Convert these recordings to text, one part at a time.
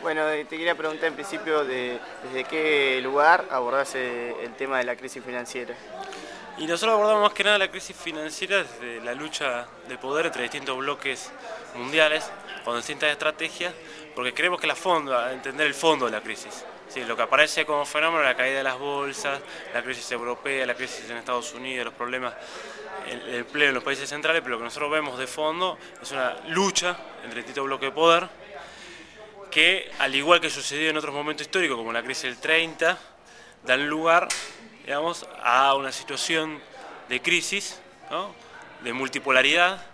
Bueno, te quería preguntar en principio desde qué lugar abordás el tema de la crisis financiera. Y nosotros abordamos más que nada la crisis financiera desde la lucha de poder entre distintos bloques mundiales, con distintas estrategias, porque creemos que entender el fondo de la crisis. Sí, lo que aparece como fenómeno, la caída de las bolsas, la crisis europea, la crisis en Estados Unidos, los problemas, el empleo en los países centrales, pero lo que nosotros vemos de fondo es una lucha entre distintos bloques de poder que, al igual que sucedió en otros momentos históricos, como la crisis del 30, dan lugar, digamos, a una situación de crisis, ¿no?, de multipolaridad,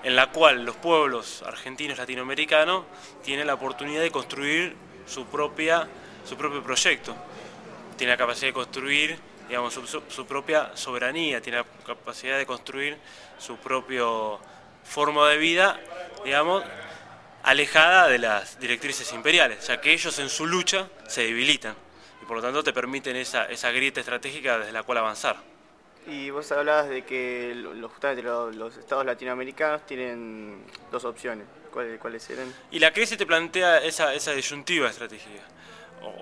en la cual los pueblos argentinos, latinoamericanos, tienen la oportunidad de construir su propio proyecto. Tienen la capacidad de construir, digamos, su propia soberanía, tiene la capacidad de construir su propio forma de vida, digamos, alejada de las directrices imperiales, ya que ellos en su lucha se debilitan y por lo tanto te permiten esa grieta estratégica desde la cual avanzar. Y vos hablabas de que justamente los estados latinoamericanos tienen dos opciones. ¿Cuáles eran? Y la crisis te plantea esa disyuntiva estratégica.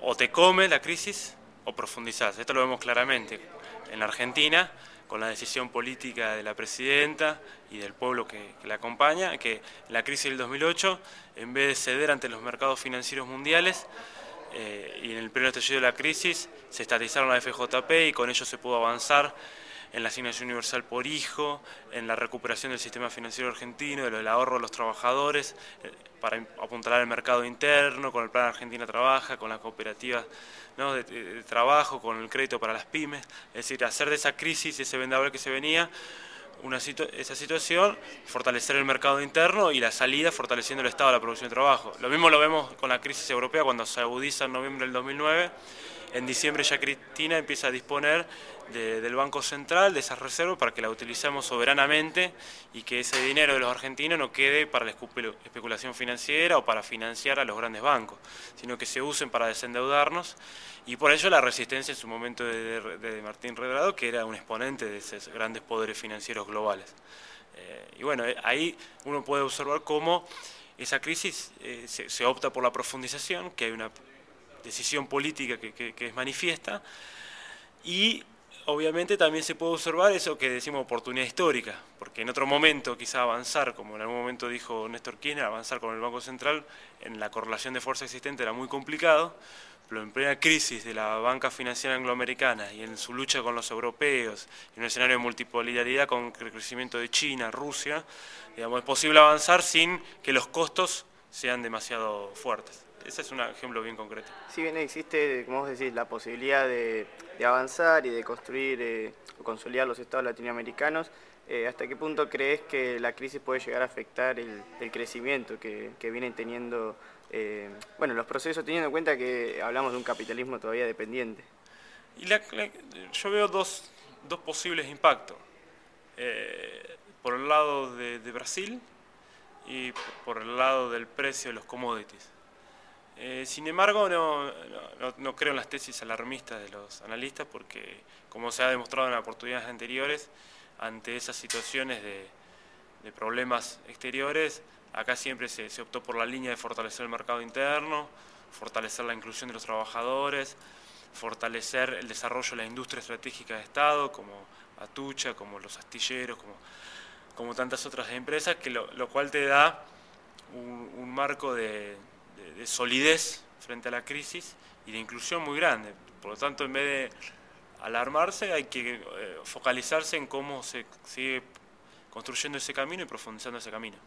O te comes la crisis o profundizás. Esto lo vemos claramente en Argentina, con la decisión política de la presidenta y del pueblo que la acompaña, que en la crisis del 2008, en vez de ceder ante los mercados financieros mundiales, y en el pleno estallido de la crisis, se estatizaron la FJP y con ello se pudo avanzar en la asignación universal por hijo, en la recuperación del sistema financiero argentino, del ahorro de los trabajadores, para apuntalar el mercado interno, con el Plan Argentina Trabaja, con las cooperativas, ¿no?, de trabajo, con el crédito para las pymes, es decir, hacer de esa crisis, ese vendaval que se venía, esa situación, fortalecer el mercado interno y la salida fortaleciendo el Estado de la producción de trabajo. Lo mismo lo vemos con la crisis europea cuando se agudiza en noviembre del 2009. En diciembre ya Cristina empieza a disponer del Banco Central, de esas reservas, para que la utilicemos soberanamente y que ese dinero de los argentinos no quede para la especulación financiera o para financiar a los grandes bancos, sino que se usen para desendeudarnos. Y por ello la resistencia en su momento de Martín Redrado, que era un exponente de esos grandes poderes financieros globales. Y bueno, ahí uno puede observar cómo esa crisis se opta por la profundización, que hay una decisión política que es manifiesta, y obviamente también se puede observar eso que decimos oportunidad histórica, porque en otro momento quizá avanzar, como en algún momento dijo Néstor Kirchner, avanzar con el Banco Central en la correlación de fuerza existente era muy complicado, pero en plena crisis de la banca financiera angloamericana y en su lucha con los europeos, en un escenario de multipolaridad con el crecimiento de China, Rusia, digamos, es posible avanzar sin que los costos sean demasiado fuertes. Ese es un ejemplo bien concreto. Si bien existe, como vos decís, la posibilidad de avanzar y de construir o consolidar los estados latinoamericanos, ¿hasta qué punto crees que la crisis puede llegar a afectar el crecimiento que vienen teniendo, bueno, los procesos, teniendo en cuenta que hablamos de un capitalismo todavía dependiente? Y yo veo dos posibles impactos. Por el lado de Brasil y por el lado del precio de los commodities. Sin embargo, no creo en las tesis alarmistas de los analistas porque, como se ha demostrado en oportunidades anteriores, ante esas situaciones de problemas exteriores, acá siempre se optó por la línea de fortalecer el mercado interno, fortalecer la inclusión de los trabajadores, fortalecer el desarrollo de la industria estratégica de Estado, como Atucha, como los astilleros, como tantas otras empresas, que lo cual te da un marco de solidez frente a la crisis y de inclusión muy grande. Por lo tanto, en vez de alarmarse, hay que focalizarse en cómo se sigue construyendo ese camino y profundizando ese camino.